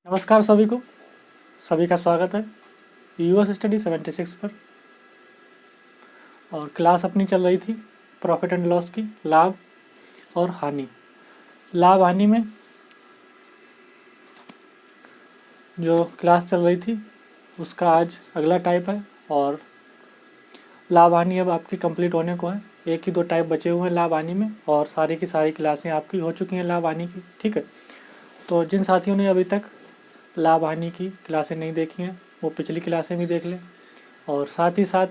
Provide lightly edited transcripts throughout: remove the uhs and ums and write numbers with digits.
नमस्कार सभी को, सभी का स्वागत है यूएस स्टडी 76 पर। और क्लास अपनी चल रही थी प्रॉफिट एंड लॉस की, लाभ और हानि। लाभ हानि में जो क्लास चल रही थी उसका आज अगला टाइप है और लाभ हानि अब आपकी कंप्लीट होने को है। एक ही दो टाइप बचे हुए हैं लाभ हानि में और सारी की सारी क्लासें आपकी हो चुकी हैं लाभ हानि की। ठीक है, तो जिन साथियों ने अभी तक लाभ हानि की क्लासें नहीं देखी हैं वो पिछली क्लासें भी देख लें। और साथ ही साथ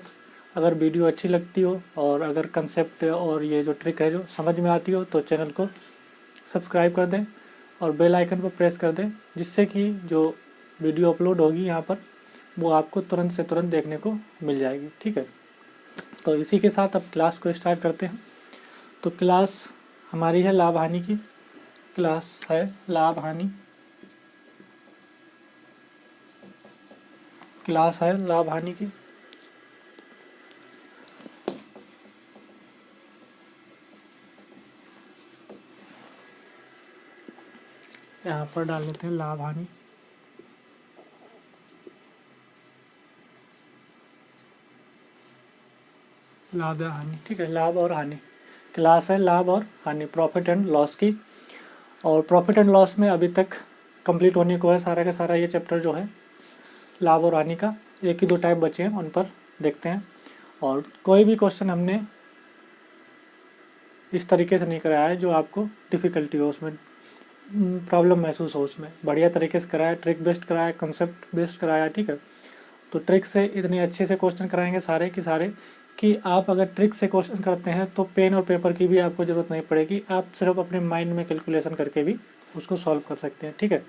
अगर वीडियो अच्छी लगती हो और अगर कंसेप्ट और ये जो ट्रिक है जो समझ में आती हो तो चैनल को सब्सक्राइब कर दें और बेल आइकन पर प्रेस कर दें, जिससे कि जो वीडियो अपलोड होगी यहाँ पर वो आपको तुरंत से तुरंत देखने को मिल जाएगी। ठीक है, तो इसी के साथ अब क्लास को स्टार्ट करते हैं। तो क्लास हमारी है लाभ हानि की, क्लास है लाभ हानि, क्लास है लाभ हानि की। यहाँ पर डाल देते हैं लाभ हानि। लाभ या हानि, ठीक है, लाभ और हानि। क्लास है लाभ और हानि, प्रॉफिट एंड लॉस की। और प्रॉफिट एंड लॉस में अभी तक कंप्लीट होने को है सारा का सारा ये चैप्टर जो है लाभ और हानि का। एक ही दो टाइप बचे हैं, उन पर देखते हैं। और कोई भी क्वेश्चन हमने इस तरीके से नहीं कराया है जो आपको डिफ़िकल्टी हो, उसमें प्रॉब्लम महसूस हो, उसमें बढ़िया तरीके से कराया, ट्रिक बेस्ड कराया, कंसेप्ट बेस्ड कराया। ठीक है, तो ट्रिक से इतने अच्छे से क्वेश्चन कराएंगे सारे के सारे कि आप अगर ट्रिक से क्वेश्चन करते हैं तो पेन और पेपर की भी आपको ज़रूरत नहीं पड़ेगी, आप सिर्फ अपने माइंड में कैलकुलेशन करके भी उसको सॉल्व कर सकते हैं। ठीक है,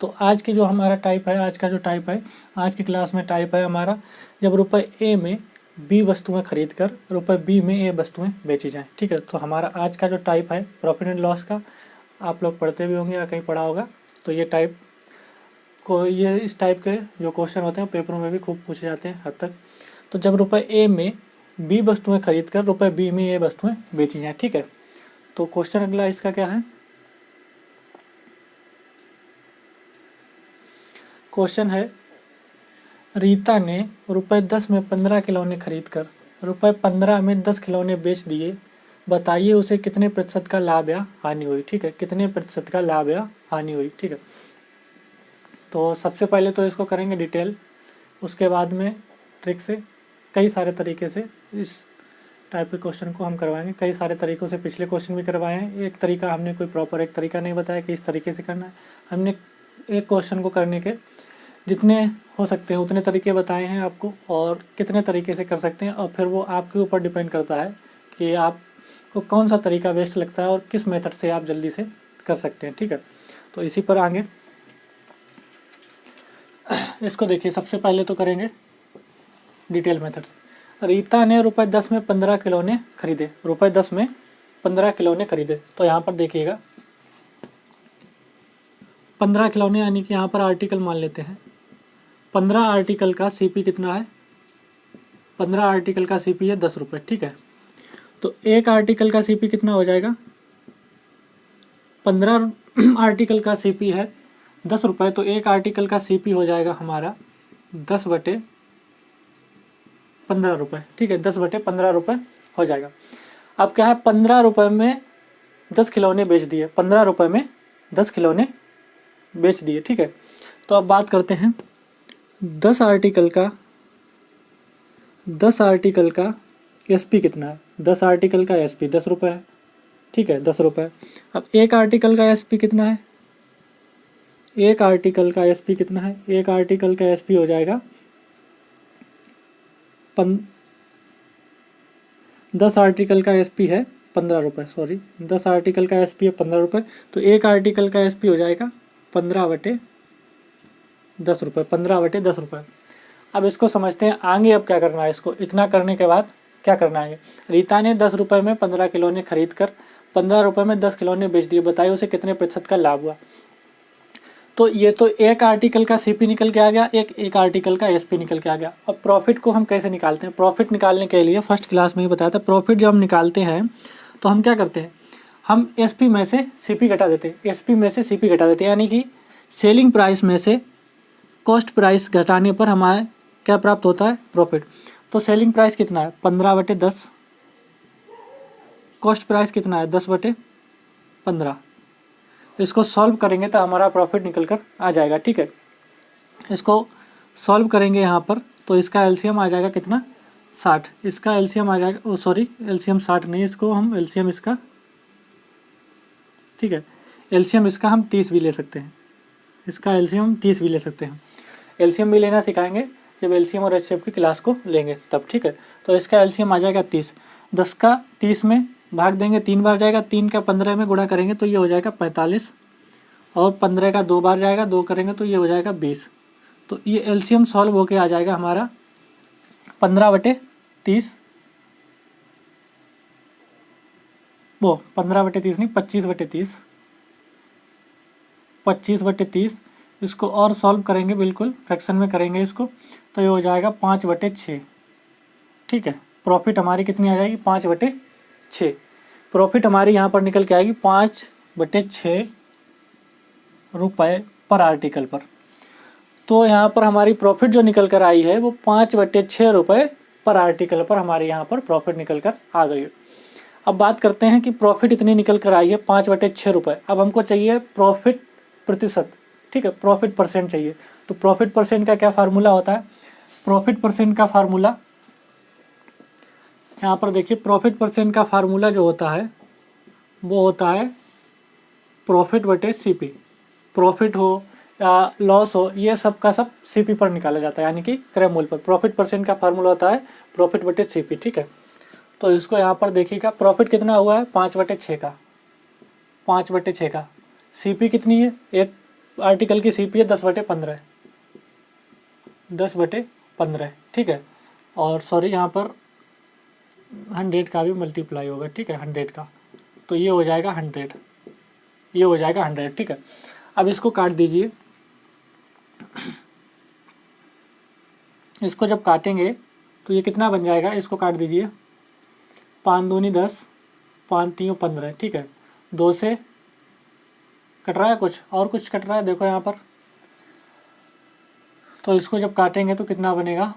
तो आज की जो हमारा टाइप है, आज का जो टाइप है, आज की क्लास में टाइप है हमारा जब रुपए ए में बी वस्तुएं खरीद कर रुपए बी में ए वस्तुएं बेची जाएं। ठीक है, तो हमारा आज का जो टाइप है प्रॉफिट एंड लॉस का, आप लोग पढ़ते भी होंगे या कहीं पढ़ा होगा, तो ये टाइप को ये इस टाइप के जो क्वेश्चन होते हैं पेपरों में भी खूब पूछे जाते हैं हद तक। तो जब रुपए ए में बी वस्तुएं खरीद कर रुपए बी में ए वस्तुएं बेची जाएं। ठीक है, तो क्वेश्चन अगला इसका क्या है, क्वेश्चन है रीता ने रुपए 10 में 15 खिलौने खरीद कर रुपए 15 में 10 खिलौने बेच दिए, बताइए उसे कितने प्रतिशत का लाभ या हानि हुई। ठीक है, कितने प्रतिशत का लाभ या हानि हुई। ठीक है, तो सबसे पहले तो इसको करेंगे डिटेल, उसके बाद में ट्रिक से कई सारे तरीके से इस टाइप के क्वेश्चन को हम करवाएंगे। कई सारे तरीक़ों से पिछले क्वेश्चन भी करवाए हैं, एक तरीका हमने कोई प्रॉपर एक तरीका नहीं बताया कि इस तरीके से करना है। हमने एक क्वेश्चन को करने के जितने हो सकते हैं उतने तरीके बताए हैं आपको, और कितने तरीके से कर सकते हैं, और फिर वो आपके ऊपर डिपेंड करता है कि आपको कौन सा तरीका बेस्ट लगता है और किस मेथड से आप जल्दी से कर सकते हैं। ठीक है, तो इसी पर आगे इसको देखिए, सबसे पहले तो करेंगे डिटेल मेथड से। रीता ने रुपए 10 में 15 खिलौने खरीदे, रुपए 10 में 15 खिलौने खरीदे। तो यहाँ पर देखिएगा 15 खिलौने यानी कि यहाँ पर आर्टिकल मान लेते हैं। 15 आर्टिकल का सीपी कितना है, 15 आर्टिकल का सीपी है 10 रुपये। ठीक है, तो एक आर्टिकल का सीपी कितना हो जाएगा, 15 आर्टिकल का सीपी है 10 रुपये, तो एक आर्टिकल का सीपी हो जाएगा हमारा 10/15 रुपये। ठीक है, 10/15 रुपये हो जाएगा। अब क्या है, 15 रुपये में 10 खिलौने बेच दिए, 15 रुपये में 10 खिलौने बेच दिए। ठीक है, तो अब बात करते हैं 10 आर्टिकल का एसपी कितना है। 10 आर्टिकल का एसपी 10 रुपये है। ठीक है, 10 रुपये। अब एक आर्टिकल का एसपी कितना है, एक आर्टिकल का एसपी कितना है, एक आर्टिकल का एसपी हो जाएगा 10 आर्टिकल का एसपी है 15 रुपये, सॉरी 10 आर्टिकल का एसपी है 15 रुपये, तो एक आर्टिकल का एसपी हो जाएगा 15/10 रुपये, 15/10 रुपये। अब इसको समझते हैं आगे अब क्या करना है। इसको इतना करने के बाद क्या करना है, रीता ने 10 रुपये में 15 खिलौने खरीद कर 15 रुपये में 10 खिलौने बेच दिए, बताइए उसे कितने प्रतिशत का लाभ हुआ। तो ये तो एक आर्टिकल का सीपी निकल के आ गया, एक आर्टिकल का एसपी निकल के आ गया। अब प्रॉफिट को हम कैसे निकालते हैं, प्रॉफिट निकालने के लिए फर्स्ट क्लास में ही बताया था, प्रॉफिट जब हम निकालते हैं तो हम क्या करते हैं, हम एसपी में से सीपी घटा देते हैं, एसपी में से सीपी घटा देते हैं। यानी कि सेलिंग प्राइस में से कॉस्ट प्राइस घटाने पर हमारे क्या प्राप्त होता है, प्रॉफिट। तो सेलिंग प्राइस कितना है, 15/10। कॉस्ट प्राइस कितना है, 10/15। इसको सॉल्व करेंगे तो हमारा प्रॉफिट निकल कर आ जाएगा, ठीक है। इसको सॉल्व करेंगे यहाँ पर, तो इसका एलसीएम आ जाएगा कितना, 60। इसका एलसीएम आ जाएगा, सॉरी एलसीएम 60 नहीं, इसको हम एलसीएम इसका, ठीक है, एलसीएम इसका हम 30 भी ले सकते हैं। इसका एलसीएम हम 30 भी ले सकते हैं। एलसीएम भी लेना सिखाएंगे जब एलसीएम और एचसीएफ की क्लास को लेंगे तब, ठीक है। तो इसका एलसीएम आ जाएगा 30। 10 का 30 में भाग देंगे, 3 बार जाएगा, 3 का 15 में गुणा करेंगे तो ये हो जाएगा 45, और 15 का 2 बार जाएगा, 2 करेंगे तो ये हो जाएगा 20। तो ये एलसीएम सॉल्व होके आ जाएगा हमारा 15/30, वो 15/30 नहीं, 25/30, 25/30। इसको और सॉल्व करेंगे, बिल्कुल फ्रैक्शन में करेंगे इसको, तो ये हो जाएगा 5/6, ठीक है। प्रॉफिट हमारी कितनी आ जाएगी, 5/6। प्रॉफिट हमारी यहाँ पर निकल के आएगी 5/6 रुपये पर आर्टिकल पर। तो यहाँ पर हमारी प्रॉफिट जो निकल कर आई है वो 5/6 रुपये पर आर्टिकल पर हमारे यहाँ पर प्रॉफिट निकल कर आ गई है। अब बात करते हैं कि प्रॉफिट इतनी निकल कर आई है 5/6 रुपये। अब हमको चाहिए प्रॉफिट प्रतिशत, ठीक है, प्रॉफिट परसेंट चाहिए। तो प्रॉफिट परसेंट का क्या फार्मूला होता है, प्रॉफिट परसेंट का फार्मूला यहाँ पर देखिए, प्रॉफिट परसेंट का फार्मूला जो होता है वो होता है प्रॉफिट बटे सीपी। प्रॉफिट हो या लॉस हो, ये सब का सब सीपी पर निकाला जाता है, यानी कि क्रय मूल्य पर। प्रॉफिट परसेंट का फार्मूला होता है प्रॉफिट बटे सीपी, ठीक है। तो इसको यहाँ पर देखिएगा, प्रॉफिट कितना हुआ है, 5/6 का, 5/6 का। सीपी कितनी है, एक आर्टिकल की सीपी है 10/15, 10/15, ठीक है। और सॉरी यहाँ पर 100 का भी मल्टीप्लाई होगा, ठीक है, 100 का, तो ये हो जाएगा 100, ये हो जाएगा 100, ठीक है। अब इसको काट दीजिए। इसको जब काटेंगे तो ये कितना बन जाएगा, इसको काट दीजिए। 5 दूनी 10, 5 तीन 15, ठीक है। 2 से कट रहा है कुछ, और कुछ कट रहा है, देखो यहाँ पर। तो इसको जब काटेंगे तो कितना बनेगा,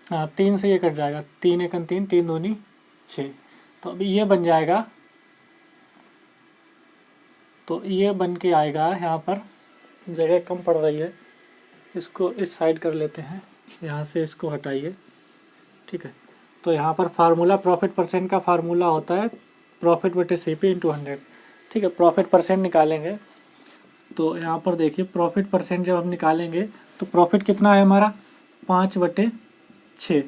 हाँ 3 से ये कट जाएगा, 3 एकन 3, 3 दूनी 6। तो अभी ये बन जाएगा, तो ये बन के आएगा, यहाँ पर जगह कम पड़ रही है, इसको इस साइड कर लेते हैं, यहाँ से इसको हटाइए, ठीक है। तो यहाँ पर फार्मूला प्रॉफिट परसेंट का फार्मूला होता है प्रॉफिट बटे सीपी इंटू 100, ठीक है। प्रॉफिट परसेंट निकालेंगे तो यहाँ पर देखिए, प्रॉफिट परसेंट जब हम निकालेंगे तो प्रॉफिट कितना है हमारा, 5/6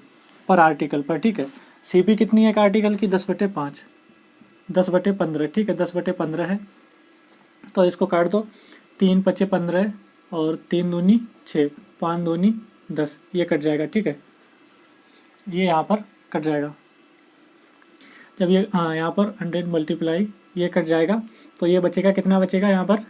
पर आर्टिकल पर, ठीक है। सीपी कितनी है एक आर्टिकल की, 10/5, 10/15, ठीक है, 10/15 है। तो इसको काट दो, 3 × 5 = 15 और 3 दूनी 6, 5 दूनी 10, ये कट जाएगा, ठीक है, ये यहाँ पर कट जाएगा। जब ये यहाँ पर 100 मल्टीप्लाई ये कट जाएगा, तो ये बचेगा, कितना बचेगा यहाँ पर,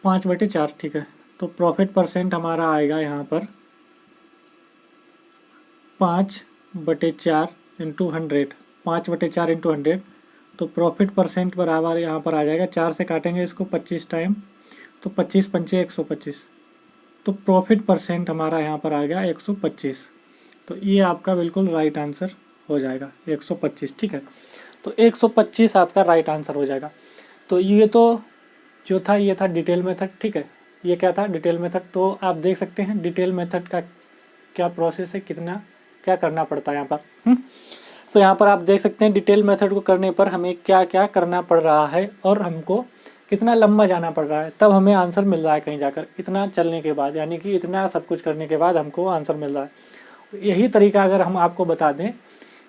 5/4, ठीक है। तो प्रॉफिट परसेंट हमारा आएगा यहाँ पर 5/4 इंटू 100, 5/4 इंटू 100। तो प्रॉफिट परसेंट बराबर यहाँ पर आ जाएगा, 4 से काटेंगे इसको 25 टाइम, तो 25 × 5 = 125। तो प्रॉफिट परसेंट हमारा यहाँ पर आ गया 125। तो ये आपका बिल्कुल राइट आंसर हो जाएगा, 125, ठीक है। तो 125 आपका राइट आंसर हो जाएगा। तो ये तो जो था ये था डिटेल मेथड, ठीक है। ये क्या था, डिटेल मेथड। तो आप देख सकते हैं डिटेल मेथड का क्या प्रोसेस है, कितना क्या करना पड़ता है यहाँ पर। तो यहाँ पर आप देख सकते हैं डिटेल मेथड को करने पर हमें क्या क्या करना पड़ रहा है और हमको कितना लंबा जाना पड़ रहा है, तब हमें आंसर मिल रहा है कहीं जाकर, इतना चलने के बाद, यानी कि इतना सब कुछ करने के बाद हमको आंसर मिल रहा है। यही तरीका अगर हम आपको बता दें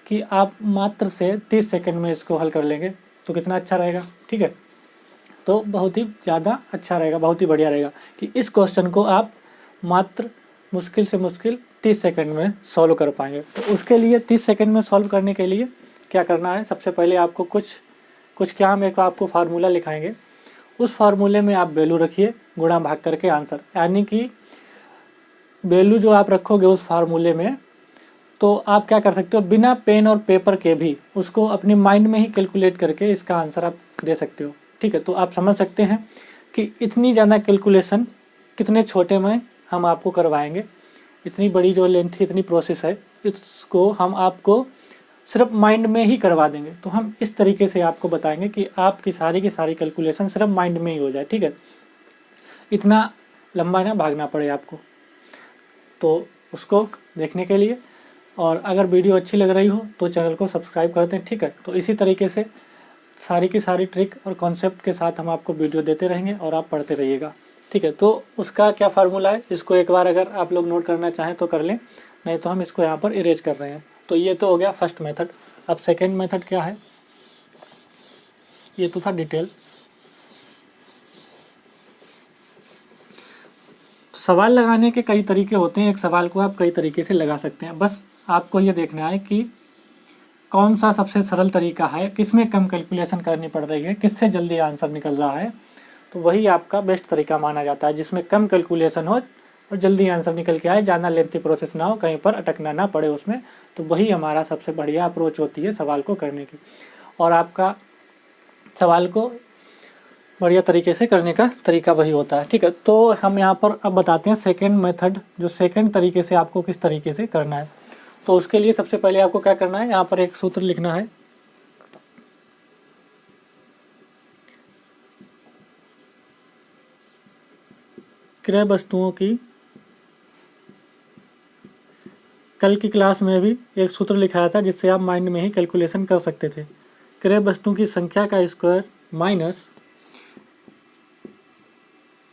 कि आप मात्र से 30 सेकंड में इसको हल कर लेंगे तो कितना अच्छा रहेगा, ठीक है। तो बहुत ही ज़्यादा अच्छा रहेगा, बहुत ही बढ़िया रहेगा कि इस क्वेश्चन को आप मात्र मुश्किल से मुश्किल 30 सेकंड में सॉल्व कर पाएंगे। तो उसके लिए 30 सेकंड में सॉल्व करने के लिए क्या करना है, सबसे पहले आपको कुछ क्या हम एक आपको फार्मूला लिखाएंगे, उस फार्मूले में आप वैल्यू रखिए, गुणा भाग करके आंसर, यानी कि वैल्यू जो आप रखोगे उस फार्मूले में, तो आप क्या कर सकते हो, बिना पेन और पेपर के भी उसको अपने माइंड में ही कैलकुलेट करके इसका आंसर आप दे सकते हो। ठीक है, तो आप समझ सकते हैं कि इतनी ज़्यादा कैलकुलेशन कितने छोटे में हम आपको करवाएंगे। इतनी बड़ी जो लेंथी इतनी प्रोसेस है, इसको हम आपको सिर्फ माइंड में ही करवा देंगे। तो हम इस तरीके से आपको बताएंगे कि आपकी सारी की सारी कैलकुलेशन सिर्फ माइंड में ही हो जाए। ठीक है, इतना लंबा ना भागना पड़े आपको। तो उसको देखने के लिए, और अगर वीडियो अच्छी लग रही हो तो चैनल को सब्सक्राइब कर दें। ठीक है, तो इसी तरीके से सारी की सारी ट्रिक और कॉन्सेप्ट के साथ हम आपको वीडियो देते रहेंगे और आप पढ़ते रहिएगा। ठीक है, तो उसका क्या फार्मूला है, इसको एक बार अगर आप लोग नोट करना चाहें तो कर लें, नहीं तो हम इसको यहाँ पर इरेज कर रहे हैं। तो ये तो हो गया फर्स्ट मेथड। अब सेकेंड मेथड क्या है, ये तो था डिटेल। सवाल लगाने के कई तरीके होते हैं, एक सवाल को आप कई तरीके से लगा सकते हैं। बस आपको ये देखना है कि कौन सा सबसे सरल तरीका है, किसमें कम कैलकुलेशन करनी पड़ रही है, किससे जल्दी आंसर निकल रहा है, तो वही आपका बेस्ट तरीका माना जाता है, जिसमें कम कैलकुलेशन हो और जल्दी आंसर निकल के आए, ज़्यादा लेंथी प्रोसेस ना हो, कहीं पर अटकना ना पड़े उसमें। तो वही हमारा सबसे बढ़िया अप्रोच होती है सवाल को करने की, और आपका सवाल को बढ़िया तरीके से करने का तरीका वही होता है। ठीक है, तो हम यहाँ पर अब बताते हैं सेकेंड मेथड, जो सेकेंड तरीके से आपको किस तरीके से करना है। तो उसके लिए सबसे पहले आपको क्या करना है, यहाँ पर एक सूत्र लिखना है। क्रय वस्तुओं की, कल की क्लास में भी एक सूत्र लिखाया था जिससे आप माइंड में ही कैलकुलेशन कर सकते थे। क्रय वस्तुओं की संख्या का स्क्वायर माइनस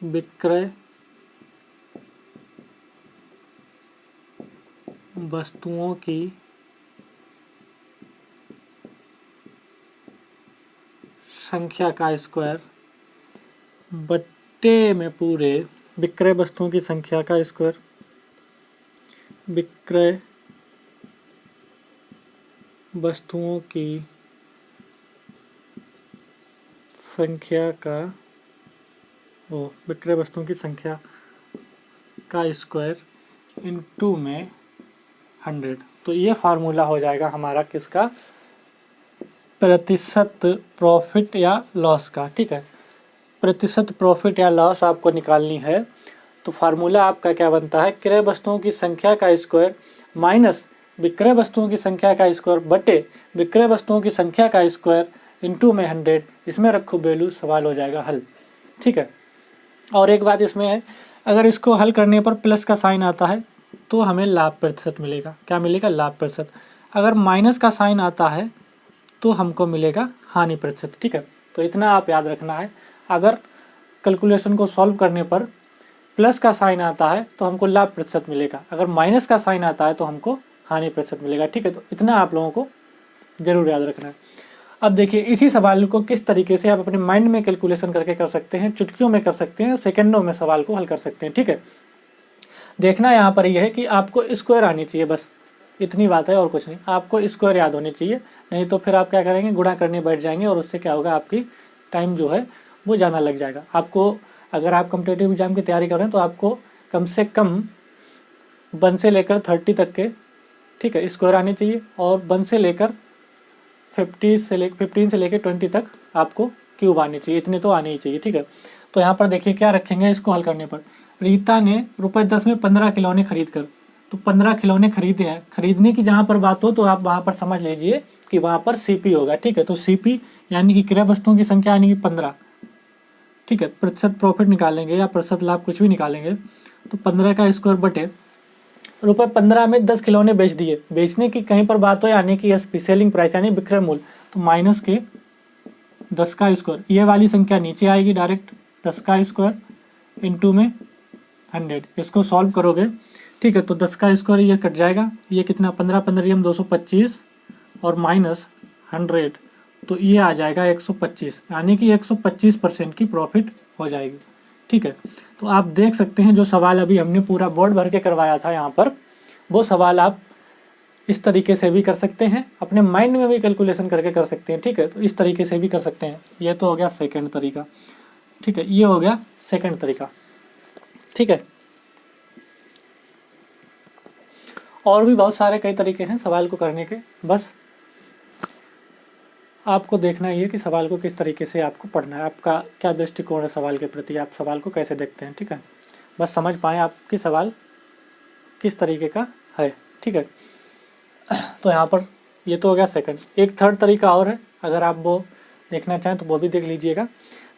विक्रय वस्तुओं की संख्या का स्क्वायर बट्टे में पूरे विक्रय वस्तुओं की संख्या का स्क्वायर, विक्रय वस्तुओं की संख्या का विक्रय वस्तुओं की संख्या का स्क्वायर इनटू में 100। तो ये फार्मूला हो जाएगा हमारा किसका, प्रतिशत प्रॉफिट या लॉस का। ठीक है, प्रतिशत प्रॉफिट या लॉस आपको निकालनी है, तो फार्मूला आपका क्या बनता है, क्रय वस्तुओं की संख्या का स्क्वायर माइनस विक्रय वस्तुओं की संख्या का स्क्वायर बटे विक्रय वस्तुओं की संख्या का स्क्वायर इनटू में 100। इसमें रखो वैल्यू, सवाल हो जाएगा हल। ठीक है, और एक बात इसमें है, अगर इसको हल करने पर प्लस का साइन आता है तो हमें लाभ प्रतिशत मिलेगा। क्या मिलेगा, लाभ प्रतिशत। अगर माइनस का साइन आता है तो हमको मिलेगा हानि प्रतिशत। ठीक है, तो इतना आप याद रखना है। अगर कैलकुलेशन को सॉल्व करने पर प्लस का साइन आता है तो हमको लाभ प्रतिशत मिलेगा, अगर माइनस का साइन आता है तो हमको हानि प्रतिशत मिलेगा। ठीक है, तो इतना आप लोगों को जरूर याद रखना है। अब देखिए, इसी सवाल को किस तरीके से आप अपने माइंड में कैलकुलेशन करके कर सकते हैं, चुटकियों में कर सकते हैं, सेकंडों में सवाल को हल कर सकते हैं। ठीक है, देखना यहाँ पर यह है कि आपको स्क्वायर आनी चाहिए, बस इतनी बात है और कुछ नहीं। आपको स्क्वायर याद होनी चाहिए, नहीं तो फिर आप क्या करेंगे, गुणा करने बैठ जाएंगे और उससे क्या होगा, आपकी टाइम जो है वो ज़्यादा लग जाएगा। आपको अगर आप कॉम्पिटिटिव एग्जाम की तैयारी कर रहे हैं तो आपको कम से कम 1 से लेकर 30 तक के, ठीक है, स्क्वायर आने चाहिए, और 1 से लेकर 15 से लेकर 20 तक आपको क्यूब आने चाहिए, इतने तो आने ही चाहिए। ठीक है, तो यहाँ पर देखिए क्या रखेंगे इसको हल करने पर। रीता ने ₹10 में 15 खिलौने खरीद कर, तो 15 खिलौने खरीदे हैं। खरीदने की जहाँ पर बात हो तो आप वहाँ पर समझ लीजिए कि वहाँ पर सीपी होगा। ठीक है, तो सीपी यानी कि क्रय वस्तुओं की संख्या यानी कि 15। ठीक है, प्रतिशत प्रॉफिट निकालेंगे या प्रतिशत लाभ कुछ भी निकालेंगे, तो 15 का स्क्वायर बटे ₹15 में 10 खिलौने बेच दिए। बेचने की कहीं पर बात हो यानी कि एसपी सेलिंग प्राइस यानी विक्रय मूल्य, तो माइनस के 10 का स्क्वायर, ये वाली संख्या नीचे आएगी डायरेक्ट, 10 का स्क्वायर इंटू में 100। इसको सॉल्व करोगे, ठीक है, तो 10 का स्क्वायर ये कट जाएगा, ये कितना 15 15 225 और माइनस 100, तो ये आ जाएगा 125, यानी कि 125% की प्रॉफिट हो जाएगी। ठीक है, तो आप देख सकते हैं जो सवाल अभी हमने पूरा बोर्ड भर के करवाया था यहाँ पर, वो सवाल आप इस तरीके से भी कर सकते हैं, अपने माइंड में भी कैलकुलेशन करके कर सकते हैं। ठीक है, तो इस तरीके से भी कर सकते हैं। ये तो हो गया सेकंड तरीका। ठीक है, ये हो गया सेकंड तरीका। ठीक है, और भी बहुत सारे कई तरीके हैं सवाल को करने के, बस आपको देखना ही है कि सवाल को किस तरीके से आपको पढ़ना है, आपका क्या दृष्टिकोण है सवाल के प्रति, आप सवाल को कैसे देखते हैं। ठीक है, बस समझ पाएँ आपकी सवाल किस तरीके का है। ठीक है, तो यहाँ पर ये तो हो गया सेकंड। एक थर्ड तरीका और है, अगर आप वो देखना चाहें तो वो भी देख लीजिएगा।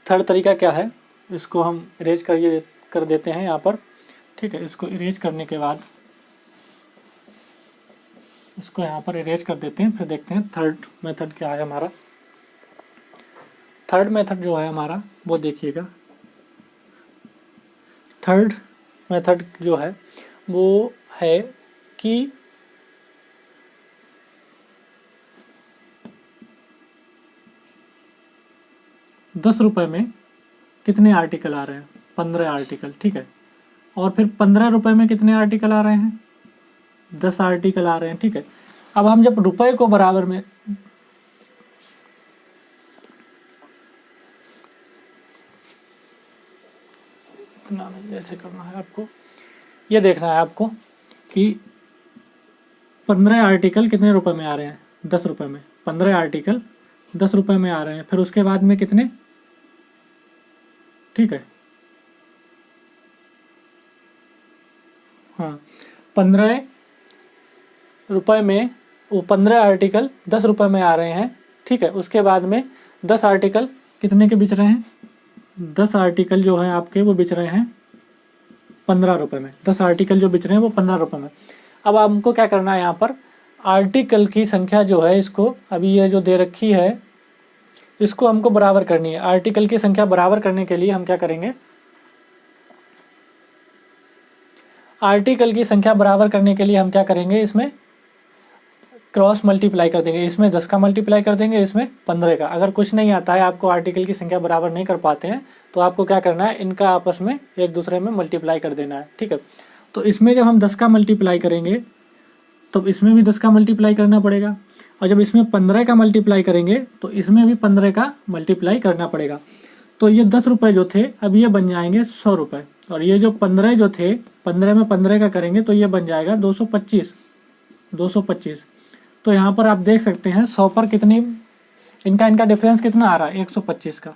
थर्ड तरीका क्या है, इसको हम इरेज कर देते हैं यहाँ पर। ठीक है, इसको इरेज करने के बाद इसको यहाँ पर इरेज कर देते हैं, फिर देखते हैं थर्ड मेथड क्या है हमारा। थर्ड मेथड जो है हमारा वो देखिएगा, थर्ड मेथड जो है वो है कि ₹10 में कितने आर्टिकल आ रहे हैं, 15 आर्टिकल। ठीक है, और फिर ₹15 में कितने आर्टिकल आ रहे हैं, 10 आर्टिकल आ रहे हैं। ठीक है, अब हम जब रुपए को बराबर में इतना ऐसे करना है आपको, ये देखना है आपको कि 15 आर्टिकल कितने रुपए में आ रहे हैं, ₹10 में। 15 आर्टिकल ₹10 में आ रहे हैं, फिर उसके बाद में कितने, ठीक है, हाँ, ₹15 में वो 15 आर्टिकल ₹10 में आ रहे हैं। ठीक है, उसके बाद में 10 आर्टिकल कितने के बिच रहे हैं, 10 आर्टिकल जो हैं आपके वो बिच रहे हैं ₹15 में। 10 आर्टिकल जो बिच रहे हैं वो ₹15 में। अब हमको क्या करना है, यहाँ पर आर्टिकल की संख्या जो है, इसको अभी ये जो दे रखी है इसको हमको बराबर करनी है। आर्टिकल की संख्या बराबर करने के लिए हम क्या करेंगे, आर्टिकल की संख्या बराबर करने के लिए हम क्या करेंगे, इसमें क्रॉस मल्टीप्लाई कर देंगे। इसमें 10 का मल्टीप्लाई कर देंगे, इसमें 15 का। अगर कुछ नहीं आता है, आपको आर्टिकल की संख्या बराबर नहीं कर पाते हैं, तो आपको क्या करना है, इनका आपस में एक दूसरे में मल्टीप्लाई कर देना है। ठीक है, तो इसमें जब हम 10 का मल्टीप्लाई करेंगे तो इसमें भी 10 का मल्टीप्लाई करना पड़ेगा, और जब इसमें 15 का मल्टीप्लाई करेंगे तो इसमें भी 15 का मल्टीप्लाई करना पड़ेगा। तो ये ₹10 जो थे अब ये बन जाएंगे ₹100, और ये जो 15 जो थे, 15 में 15 का करेंगे तो ये बन जाएगा 225। तो यहाँ पर आप देख सकते हैं 100 पर कितनी इनका डिफरेंस कितना आ रहा है, 125 का।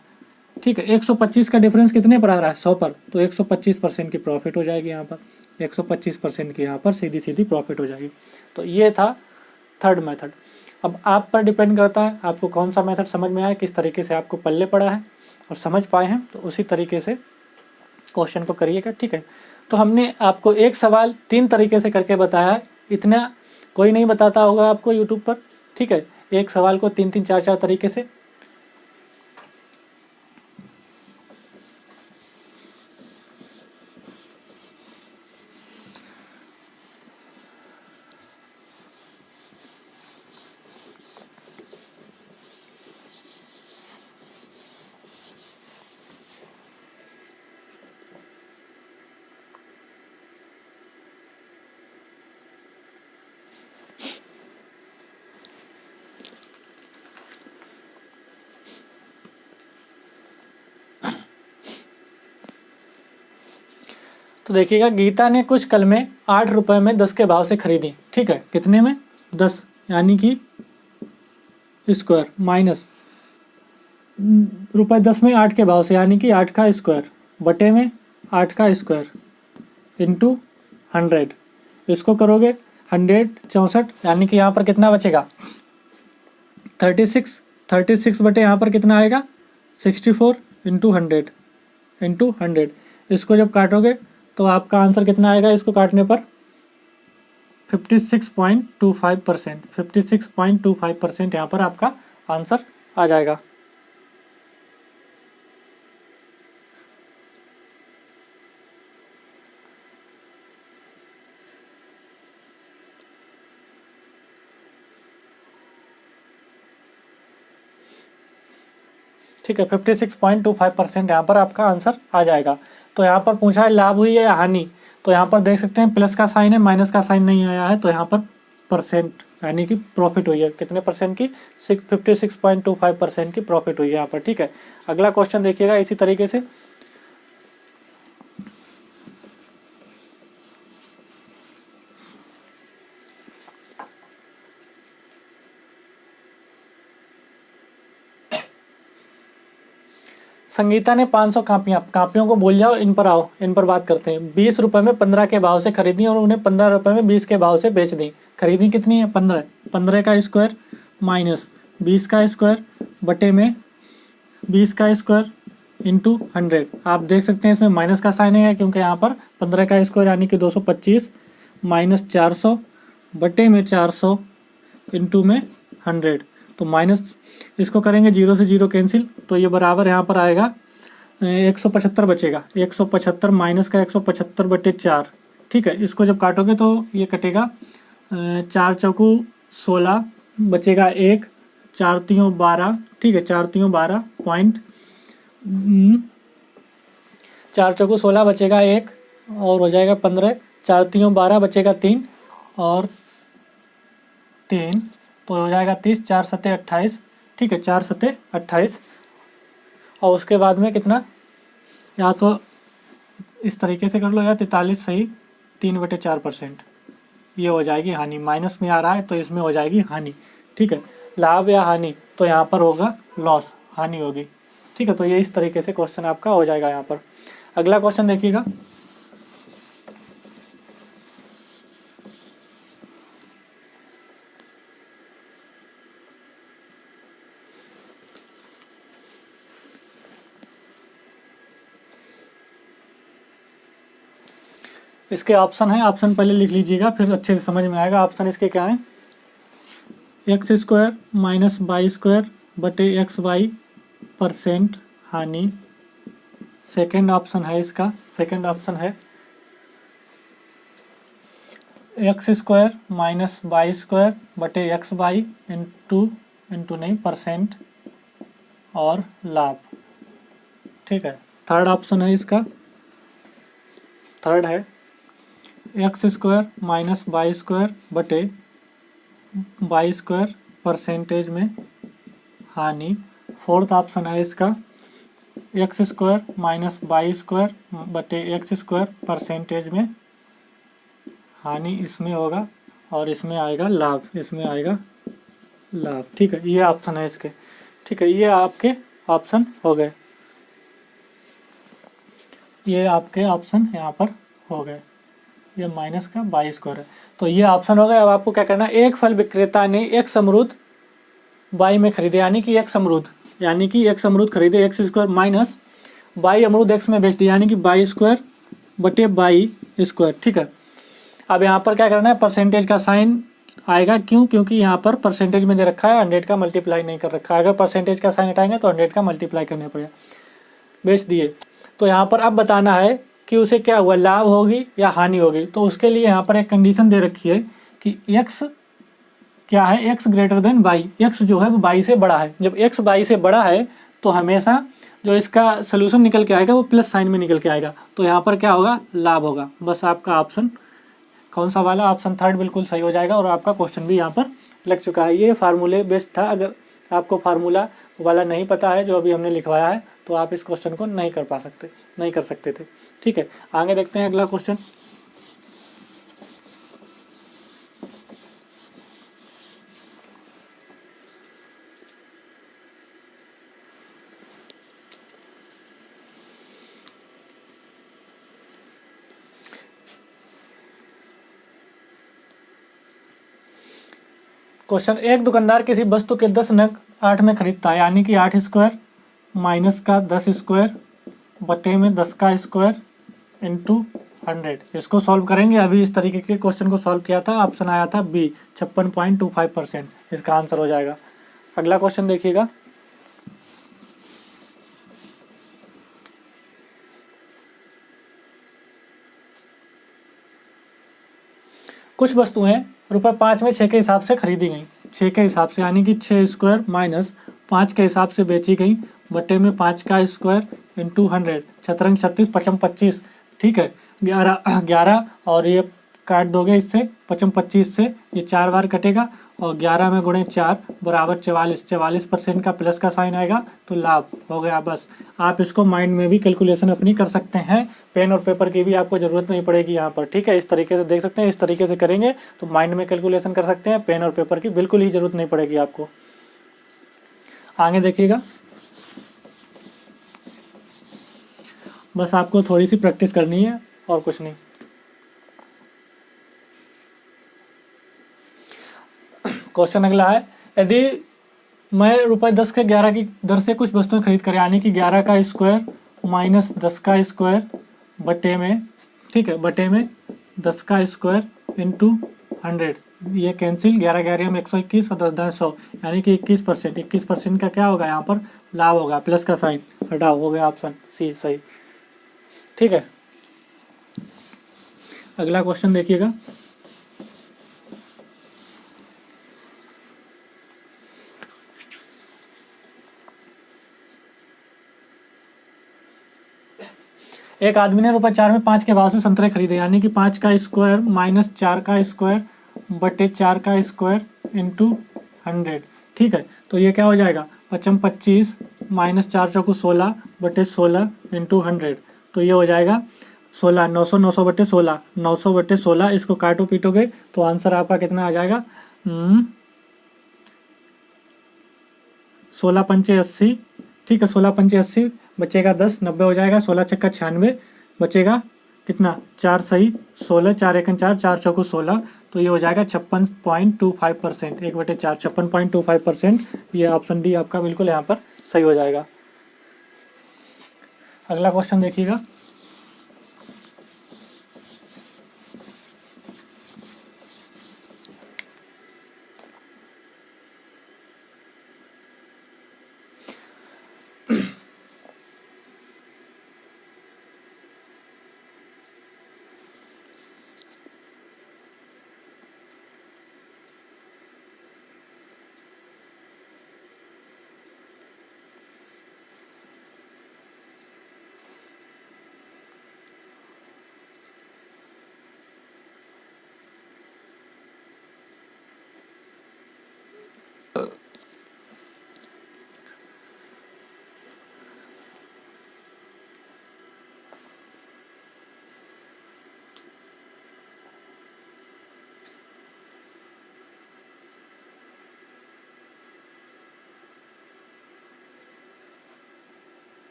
ठीक है, 125 का डिफरेंस कितने पर आ रहा है, 100 पर, तो 125% की प्रॉफिट हो जाएगी यहाँ पर। 125% की यहाँ पर सीधी सीधी प्रॉफिट हो जाएगी। तो ये था थर्ड मेथड। अब आप पर डिपेंड करता है आपको कौन सा मेथड समझ में आया, किस तरीके से आपको पल्ले पड़ा है और समझ पाए हैं, तो उसी तरीके से क्वेश्चन को करिएगा। ठीक है, तो हमने आपको एक सवाल 3 तरीके से करके बताया है, इतना कोई नहीं बताता होगा आपको यूट्यूब पर। ठीक है, एक सवाल को 3-3, 4-4 तरीके से। तो देखिएगा, गीता ने कुछ कलमें ₹8 में 10 के भाव से खरीदी। ठीक है, कितने में, 10, यानी कि स्क्वायर माइनस ₹10 में 8 के भाव से, यानी कि 8 का स्क्वायर बटे में 8 का स्क्वायर इंटू 100। इसको करोगे 100 64, यानी कि यहाँ पर कितना बचेगा, 36 बटे यहाँ पर कितना आएगा, 64 इंटू 100। इसको जब काटोगे तो आपका आंसर कितना आएगा, इसको काटने पर 56.25%। 56.25% यहाँ पर आपका आंसर आ जाएगा। ठीक है, 56.25% यहाँ पर आपका आंसर आ जाएगा। तो यहाँ पर पूछा है लाभ हुई है या हानि, तो यहाँ पर देख सकते हैं प्लस का साइन है, माइनस का साइन नहीं आया है, तो यहाँ पर परसेंट यानी कि प्रॉफिट हुई है। कितने परसेंट की, 56.25% की प्रॉफिट हुई है यहाँ पर। ठीक है, अगला क्वेश्चन देखिएगा इसी तरीके से। संगीता ने 500 कापियों को भूल जाओ, इन पर आओ, इन पर बात करते हैं। 20 रुपये में 15 के भाव से खरीदी और उन्हें 15 रुपये में 20 के भाव से बेच दी। खरीदी कितनी है? 15। 15 का स्क्वायर माइनस 20 का स्क्वायर बटे में 20 का स्क्वायर इंटू 100। आप देख सकते हैं इसमें माइनस का साइन है क्योंकि यहाँ पर 15 का स्क्वायर यानी कि 225 माइनस 400 बटे में 400 इंटू में 100। तो माइनस इसको करेंगे 0 से 0 कैंसिल, तो ये बराबर यहाँ पर आएगा 175 बचेगा। 175 माइनस का 175 बटे 4, ठीक है। इसको जब काटोगे तो ये कटेगा 4 चौकू 16 बचेगा 1, 4 तीयों 12, ठीक है। 4 तीयों 12 पॉइंट 4 चौकू 16 बचेगा 1 और हो जाएगा 15। 4 तीयों 12 बचेगा 3 और 3 तो हो जाएगा 30। 4 सत्ते 28, ठीक है। 4 सत्ते 28 और उसके बाद में कितना, या तो इस तरीके से कर लो या 43 सही 3/4%, ये हो जाएगी हानि। माइनस में आ रहा है तो इसमें हो जाएगी हानि, ठीक है। लाभ या हानि, तो यहाँ पर होगा लॉस, हानि होगी, ठीक है। तो ये इस तरीके से क्वेश्चन आपका हो जाएगा यहाँ पर। अगला क्वेश्चन देखिएगा। इसके ऑप्शन है, ऑप्शन पहले लिख लीजिएगा फिर अच्छे से समझ में आएगा। ऑप्शन इसके क्या है? X square minus Y square बटे एक्स वाई % हानि। सेकेंड ऑप्शन है इसका, सेकेंड ऑप्शन है X square minus Y square बटे एक्स वाई इंटू नहीं % और लाभ, ठीक है। थर्ड ऑप्शन है इसका, थर्ड है X square minus Y square बटे वाई स्क्वायर % में हानि। फोर्थ ऑप्शन है इसका X square minus Y square बटे एक्स स्क्वायर % में हानि इसमें होगा और इसमें आएगा लाभ, इसमें आएगा लाभ, ठीक है। ये ऑप्शन है इसके, ठीक है। ये आपके ऑप्शन हो गए, ये आपके ऑप्शन यहाँ पर हो गए। ये माइनस का वाई स्क्वायर है, तो ये ऑप्शन हो गया। अब आपको क्या करना है? एक फल विक्रेता ने एक अमरूद वाई में खरीदे, यानी कि एक अमरूद खरीदे एक्स स्क्वायर माइनस वाई अमरूद एक्स में बेच दिया, यानी कि वाई स्क्वायर बटे वाई स्क्वायर, ठीक है। अब यहाँ पर क्या करना है? परसेंटेज का साइन आएगा, क्यों? क्योंकि यहाँ पर परसेंटेज में दे रखा है, 100 का मल्टीप्लाई नहीं कर रखा है। अगर परसेंटेज का साइन हटाएंगे तो 100 का मल्टीप्लाई करना पड़ेगा। बेच दिए, तो यहाँ पर अब बताना है कि उसे क्या हुआ, लाभ होगी या हानि होगी। तो उसके लिए यहाँ पर एक कंडीशन दे रखी है कि x क्या है, x greater than Y, x जो है वो वाई से बड़ा है। जब x वाई से बड़ा है तो हमेशा जो इसका सोल्यूशन निकल के आएगा वो प्लस साइन में निकल के आएगा, तो यहाँ पर क्या होगा, लाभ होगा। बस आपका ऑप्शन कौन सा वाला, ऑप्शन थर्ड बिल्कुल सही हो जाएगा और आपका क्वेश्चन भी यहाँ पर लग चुका है। ये फार्मूले बेस्ड था। अगर आपको फार्मूला वाला नहीं पता है जो अभी हमने लिखवाया है तो आप इस क्वेश्चन को नहीं कर सकते थे, ठीक है। आगे देखते हैं अगला क्वेश्चन। क्वेश्चन, एक दुकानदार किसी वस्तु के 10 नग 8 में खरीदता है, यानी कि 8 स्क्वायर माइनस का 10 स्क्वायर बटे में 10 का स्क्वायर इंटू 100। इसको सॉल्व करेंगे। अभी इस तरीके के क्वेश्चन को सॉल्व किया था, ऑप्शन आया था बी 56.25%, इसका आंसर हो जाएगा। अगला क्वेश्चन देखिएगा। कुछ वस्तुएं ₹5 में 6 के हिसाब से खरीदी गई, 6 के हिसाब से, यानी कि 6 स्क्वायर माइनस 5 के हिसाब से बेची गई बटे में 5 का स्क्वायर इंटू 100। शतरंज 36 55 25, ठीक है। 11 और ये काट दोगे इससे 55 25 से, ये 4 बार कटेगा और 11 में गुणे 4 बराबर 44। 44% का प्लस का साइन आएगा तो लाभ हो गया। बस आप इसको माइंड में भी कैलकुलेशन अपनी कर सकते हैं, पेन और पेपर की भी आपको ज़रूरत नहीं पड़ेगी यहाँ पर, ठीक है। इस तरीके से देख सकते हैं, इस तरीके से करेंगे तो माइंड में कैलकुलेशन कर सकते हैं, पेन और पेपर की बिल्कुल ही ज़रूरत नहीं पड़ेगी आपको। आगे देखिएगा। बस आपको थोड़ी सी प्रैक्टिस करनी है और कुछ नहीं। क्वेश्चन अगला है, यदि मैं ₹10 के 11 की दर से कुछ वस्तुएं खरीद कर, यानी कि 11 का स्क्वायर माइनस 10 का स्क्वायर बटे में, ठीक है, बटे में 10 का स्क्वायर इंटू 100, ये कैंसिल, 11 11 में 121 और 10 10 100, यानी कि 21%। 21% का क्या होगा यहाँ पर लाभ होगा, प्लस का साइन हटाओ, हो गया ऑप्शन सी सही। ठीक है, अगला क्वेश्चन देखिएगा। एक आदमी ने ₹4 में 5 के भाव से संतरे खरीदे, यानी कि 5 का स्क्वायर माइनस 4 का स्क्वायर बटे 4 का स्क्वायर इंटू 100। ठीक है, तो ये क्या हो जाएगा, 5 25 माइनस 4 चौको 16 बटे 16 इंटू 100, तो ये हो जाएगा 16, 900 900 बटे 16, 900 बटे 16, इसको काटो पीटोगे तो आंसर आपका कितना आ जाएगा, 16 पंचे 80। ठीक है, 16 पंचे 80, बचेगा 10, 90 हो जाएगा, 16 छक्का 96, बचेगा कितना, 4 सही 16, 4 एकन 4, 4 चौको 16, तो ये हो जाएगा 56.25%, 1/4 56.25%। ये ऑप्शन डी आपका बिल्कुल यहाँ पर सही हो जाएगा। अगला क्वेश्चन देखिएगा।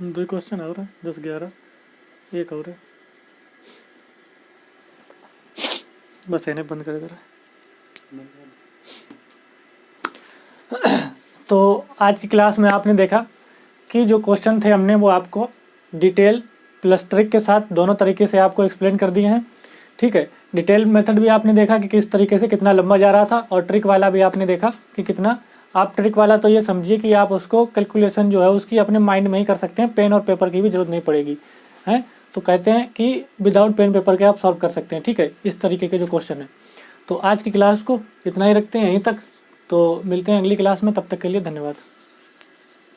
दो क्वेश्चन और है, 10 11 एक और है, बस इन्हें बंद कर दे। तो आज की क्लास में आपने देखा कि जो क्वेश्चन थे हमने वो आपको डिटेल प्लस ट्रिक के साथ दोनों तरीके से आपको एक्सप्लेन कर दिए हैं। ठीक है, डिटेल मेथड भी आपने देखा कि किस तरीके से कितना लंबा जा रहा था, और ट्रिक वाला भी आपने देखा कि कितना। आप ट्रिक वाला तो ये समझिए कि आप उसको कैलकुलेशन जो है उसकी अपने माइंड में ही कर सकते हैं, पेन और पेपर की भी जरूरत नहीं पड़ेगी है। तो कहते हैं कि विदाउट पेन पेपर के आप सॉल्व कर सकते हैं। ठीक है, इस तरीके के जो क्वेश्चन है। तो आज की क्लास को इतना ही रखते हैं यहीं तक, तो मिलते हैं अगली क्लास में, तब तक के लिए धन्यवाद।